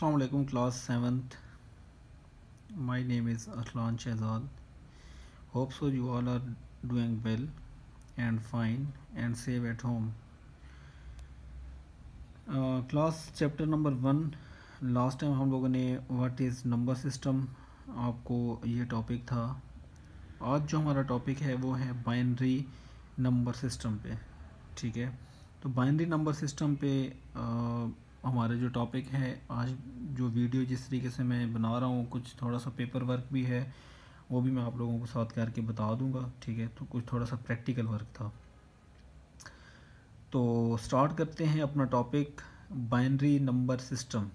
Assalamu alaikum class 7th. My name is Aslan Shehzad. Hope so you all are doing well and fine and safe at home. Class chapter number 1. Last time हम लोगों ने what is number system आपको ये topic था. आज जो हमारा topic है वो है बाइनरी नंबर सिस्टम पे. ठीक है, तो बाइनरी नंबर सिस्टम पे हमारा जो टॉपिक है आज, जो वीडियो जिस तरीके से मैं बना रहा हूँ, कुछ थोड़ा सा पेपर वर्क भी है, वो भी मैं आप लोगों को साथ करके बता दूंगा. ठीक है, तो कुछ थोड़ा सा प्रैक्टिकल वर्क था. तो स्टार्ट करते हैं अपना topic, binary number system.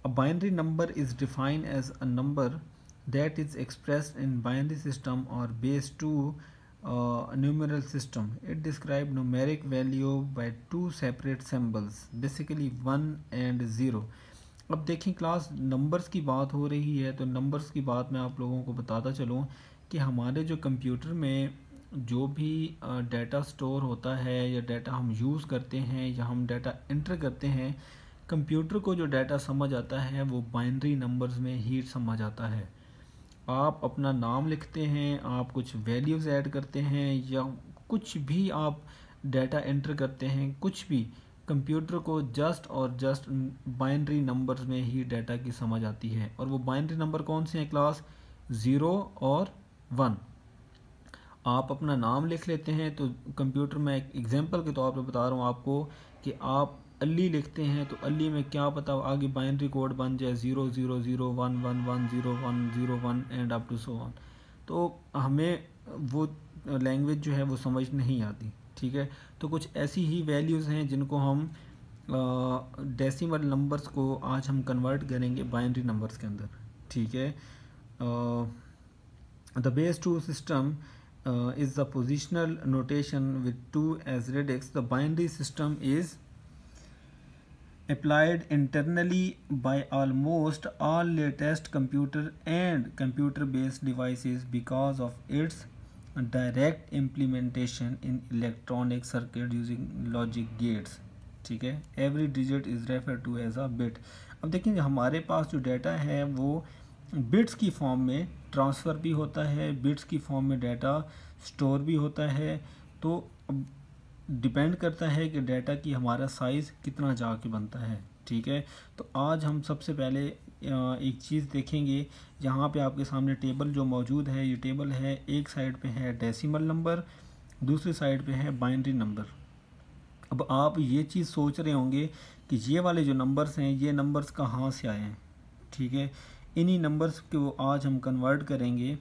A binary number is defined as a number that is expressed in binary system or base 2 numeral system. It describes numeric value by two separate symbols, basically 1 and 0. अब देखें class, numbers की बात हो रही है तो numbers की बात मैं आप लोगों को बताता चलूँ कि हमारे जो कंप्यूटर में जो भी डाटा स्टोर होता है या डाटा हम यूज़ करते हैं या हम डाटा एंटर करते हैं, कंप्यूटर को जो डाटा समझ आता है वो बाइनरी नंबर्स में ही समझ आता है. आप अपना नाम लिखते हैं, आप कुछ वैल्यूज़ ऐड करते हैं या कुछ भी आप डाटा एंटर करते हैं, कुछ भी कंप्यूटर को जस्ट और जस्ट बाइनरी नंबर्स में ही डाटा की समझ आती है. और वो बाइनरी नंबर कौन से हैं क्लास? 0 और 1. आप अपना नाम लिख लेते हैं तो कंप्यूटर में एक एग्जांपल के तौर पर बता रहा हूँ आपको कि आप अली लिखते हैं तो अली में क्या पता आगे बाइनरी कोड बन जाए 00011101001 and up to so on. तो हमें वो लैंग्वेज जो है वो समझ नहीं आती. ठीक है, तो कुछ ऐसी ही वैल्यूज़ हैं जिनको हम डेसिमल नंबर्स को आज हम कन्वर्ट करेंगे बाइनरी नंबर्स के अंदर. ठीक है, the base 2 system is the positional notation with 2 as radix. The binary system is applied internally by almost all latest computer and computer based devices because of its direct implementation in electronic circuit using logic gates. ठीक है, every digit is referred to as a bit. अब देखिए हमारे पास जो data है वो bits की form में ट्रांसफ़र भी होता है, बिट्स की फॉर्म में डाटा स्टोर भी होता है. तो डिपेंड करता है कि डाटा की हमारा साइज़ कितना जाके बनता है. ठीक है, तो आज हम सबसे पहले एक चीज़ देखेंगे. यहाँ पे आपके सामने टेबल जो मौजूद है, ये टेबल है, एक साइड पे है डेसिमल नंबर, दूसरी साइड पे है बाइनरी नंबर. अब आप ये चीज़ सोच रहे होंगे कि ये वाले जो नंबर्स हैं, ये नंबर्स कहाँ से आए हैं. ठीक है, इन्हीं नंबर्स को आज हम कन्वर्ट करेंगे.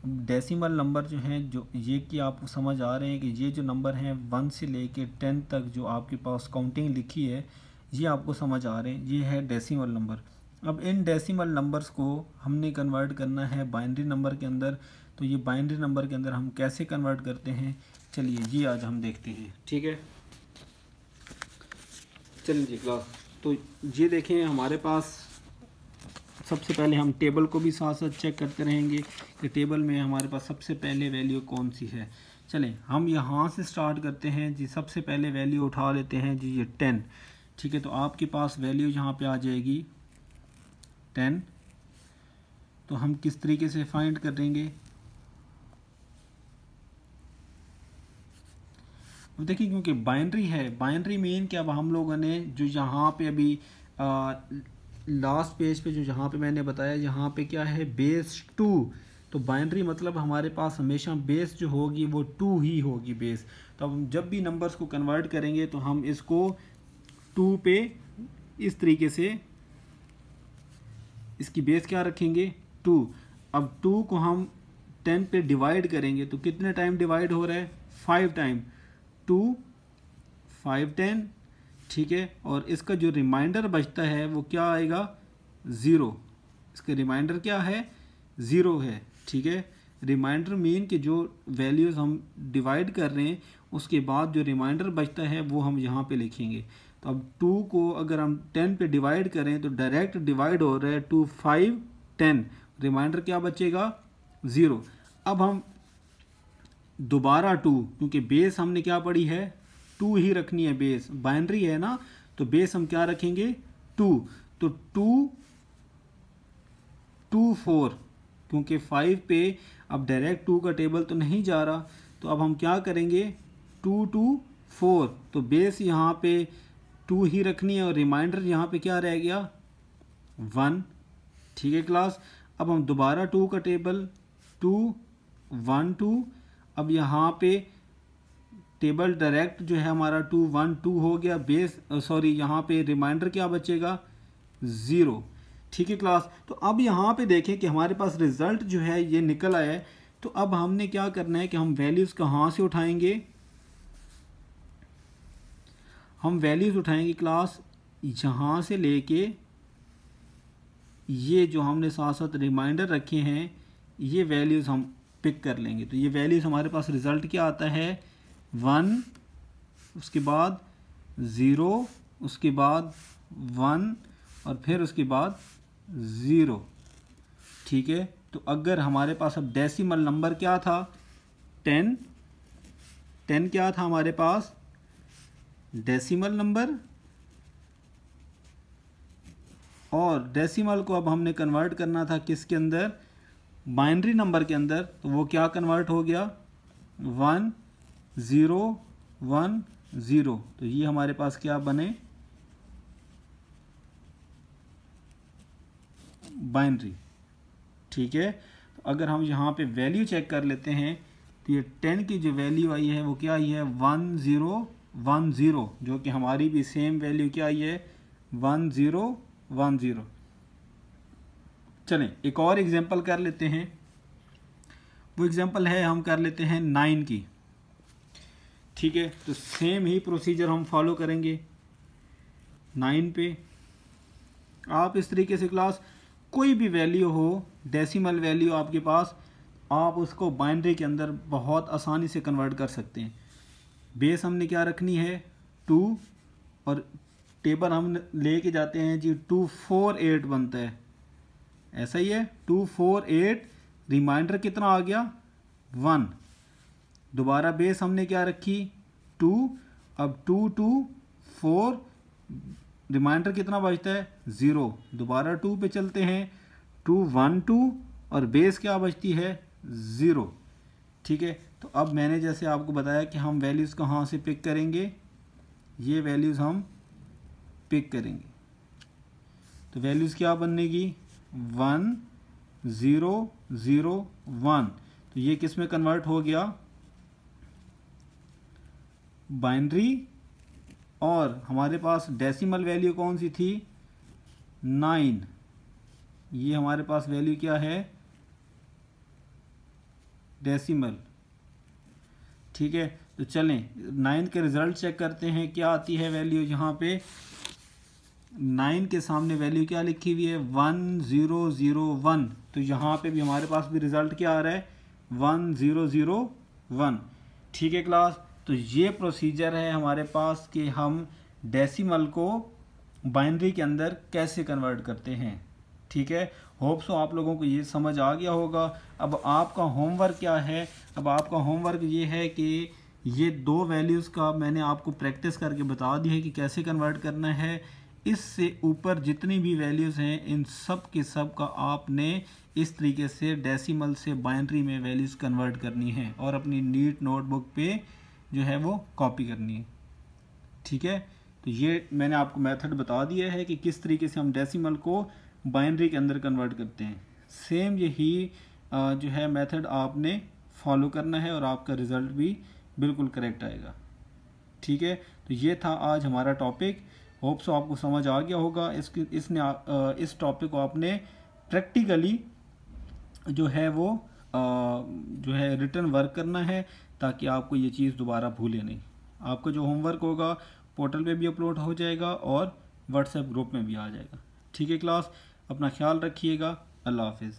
डेसिमल नंबर जो हैं, जो ये कि आपको समझ आ रहे हैं कि ये जो नंबर हैं 1 से लेके 10 तक जो आपके पास काउंटिंग लिखी है, ये आपको समझ आ रहे हैं, ये है डेसिमल नंबर. अब इन डेसिमल नंबर्स को हमने कन्वर्ट करना है बाइनरी नंबर के अंदर. तो ये बाइनरी नंबर के अंदर हम कैसे कन्वर्ट करते हैं, चलिए ये आज हम देखते हैं. ठीक है, चलिए क्लास, तो ये देखें हमारे पास सबसे पहले हम टेबल को भी साथ साथ चेक करते रहेंगे कि टेबल में हमारे पास सबसे पहले वैल्यू कौन सी है. चलें हम यहाँ से स्टार्ट करते हैं जी. सबसे पहले वैल्यू उठा लेते हैं जी, ये 10. ठीक है, तो आपके पास वैल्यू यहाँ पे आ जाएगी 10. तो हम किस तरीके से फाइंड करेंगे, अब देखिए क्योंकि बाइनरी है, बाइनरी मीन कि अब हम लोगों ने जो यहाँ पे अभी लास्ट पेज पे जो जहाँ पे मैंने बताया, यहाँ पे क्या है, बेस 2. तो बाइनरी मतलब हमारे पास हमेशा बेस जो होगी वो 2 ही होगी बेस. तो अब हम जब भी नंबर्स को कन्वर्ट करेंगे तो हम इसको 2 पे इस तरीके से इसकी बेस क्या रखेंगे, 2. अब 2 को हम 10 पे डिवाइड करेंगे तो कितने टाइम डिवाइड हो रहा है, 5 टाइम. 2 5 10. ठीक है, और इसका जो रिमाइंडर बचता है वो क्या आएगा, 0. इसका रिमाइंडर क्या है, 0 है. ठीक है, रिमाइंडर मीन कि जो वैल्यूज़ हम डिवाइड कर रहे हैं उसके बाद जो रिमाइंडर बचता है वो हम यहाँ पे लिखेंगे. तो अब 2 को अगर हम 10 पे डिवाइड करें तो डायरेक्ट डिवाइड हो रहा है 2 5 10, रिमाइंडर क्या बचेगा, 0. अब हम दोबारा 2, क्योंकि बेस हमने क्या पढ़ी है, 2 ही रखनी है बेस, बाइनरी है ना, तो बेस हम क्या रखेंगे, 2. तो 2 4, क्योंकि 5 पे अब डायरेक्ट 2 का टेबल तो नहीं जा रहा, तो अब हम क्या करेंगे 2 2 4, तो बेस यहाँ पे 2 ही रखनी है और रिमाइंडर यहाँ पे क्या रह गया 1। ठीक है क्लास, अब हम दोबारा 2 का टेबल 2 1 2, अब यहाँ पे टेबल डायरेक्ट जो है हमारा 2 1 2 हो गया, बेस सॉरी यहाँ पे रिमाइंडर क्या बचेगा 0। ठीक है क्लास, तो अब यहाँ पे देखें कि हमारे पास रिजल्ट जो है ये निकल आया है। तो अब हमने क्या करना है कि हम वैल्यूज़ कहाँ से उठाएंगे, हम वैल्यूज़ उठाएंगे क्लास यहाँ से लेके ये जो हमने साथ साथ रिमाइंडर रखे हैं ये वैल्यूज़ हम पिक कर लेंगे। तो ये वैल्यूज़ हमारे पास रिज़ल्ट क्या आता है 1, उसके बाद 0, उसके बाद 1 और फिर उसके बाद 0। ठीक है, तो अगर हमारे पास अब डेसिमल नंबर क्या था 10 क्या था हमारे पास डेसिमल नंबर, और डेसिमल को अब हमने कन्वर्ट करना था किसके अंदर बाइनरी नंबर के अंदर, तो वो क्या कन्वर्ट हो गया 1 0 1 0। तो ये हमारे पास क्या बने बाइनरी। ठीक है, तो अगर हम यहाँ पे वैल्यू चेक कर लेते हैं तो ये 10 की जो वैल्यू आई है वो क्या आई है 1 0 1 0, जो कि हमारी भी सेम वैल्यू क्या आई है 1 0 1 0। चलें एक और एग्जांपल कर लेते हैं, वो एग्जांपल है हम कर लेते हैं 9 की। ठीक है, तो सेम ही प्रोसीजर हम फॉलो करेंगे 9 पे। आप इस तरीके से क्लास कोई भी वैल्यू हो डेसिमल वैल्यू आपके पास, आप उसको बाइनरी के अंदर बहुत आसानी से कन्वर्ट कर सकते हैं। बेस हमने क्या रखनी है 2 और टेबल हम लेके जाते हैं जी 2 4 8 बनता है, ऐसा ही है 2 4 8, रिमाइंडर कितना आ गया 1, दोबारा बेस हमने क्या रखी 2, अब 2 2 4, रिमाइंडर कितना बचता है 0, दोबारा 2 पे चलते हैं 2 1 2 और बेस क्या बचती है 0। ठीक है, तो अब मैंने जैसे आपको बताया कि हम वैल्यूज़ कहाँ से पिक करेंगे, ये वैल्यूज़ हम पिक करेंगे। तो वैल्यूज़ क्या बनेगी 1 0 0 1, तो ये किस में कन्वर्ट हो गया बाइनरी, और हमारे पास डेसिमल वैल्यू कौन सी थी 9, ये हमारे पास वैल्यू क्या है डेसिमल। ठीक है, तो चलें 9 के रिजल्ट चेक करते हैं क्या आती है वैल्यू। यहाँ पे 9 के सामने वैल्यू क्या लिखी हुई है 1 0 0 1, तो यहाँ पे भी हमारे पास भी रिजल्ट क्या आ रहा है 1 0 0 1। ठीक है क्लास, तो ये प्रोसीजर है हमारे पास कि हम डेसिमल को बाइनरी के अंदर कैसे कन्वर्ट करते हैं। ठीक है, होप सो आप लोगों को ये समझ आ गया होगा। अब आपका होमवर्क क्या है, अब आपका होमवर्क ये है कि ये 2 वैल्यूज़ का मैंने आपको प्रैक्टिस करके बता दी है कि कैसे कन्वर्ट करना है। इससे ऊपर जितनी भी वैल्यूज़ हैं इन सब के सब का आपने इस तरीके से डेसिमल से बाइनरी में वैल्यूज़ कन्वर्ट करनी है और अपनी नीट नोटबुक पे जो है वो कॉपी करनी है। ठीक है, तो ये मैंने आपको मेथड बता दिया है कि किस तरीके से हम डेसिमल को बाइनरी के अंदर कन्वर्ट करते हैं। सेम यही जो है मेथड आपने फॉलो करना है और आपका रिज़ल्ट भी बिल्कुल करेक्ट आएगा। ठीक है, तो ये था आज हमारा टॉपिक। होप सो आपको समझ आ गया होगा। इस टॉपिक को आपने प्रैक्टिकली जो है वो जो है रिटर्न वर्क करना है ताकि आपको ये चीज़ दोबारा भूले नहीं। आपका जो होमवर्क होगा पोर्टल पे भी अपलोड हो जाएगा और व्हाट्सएप ग्रुप में भी आ जाएगा। ठीक है क्लास, अपना ख्याल रखिएगा। अल्लाह हाफिज़।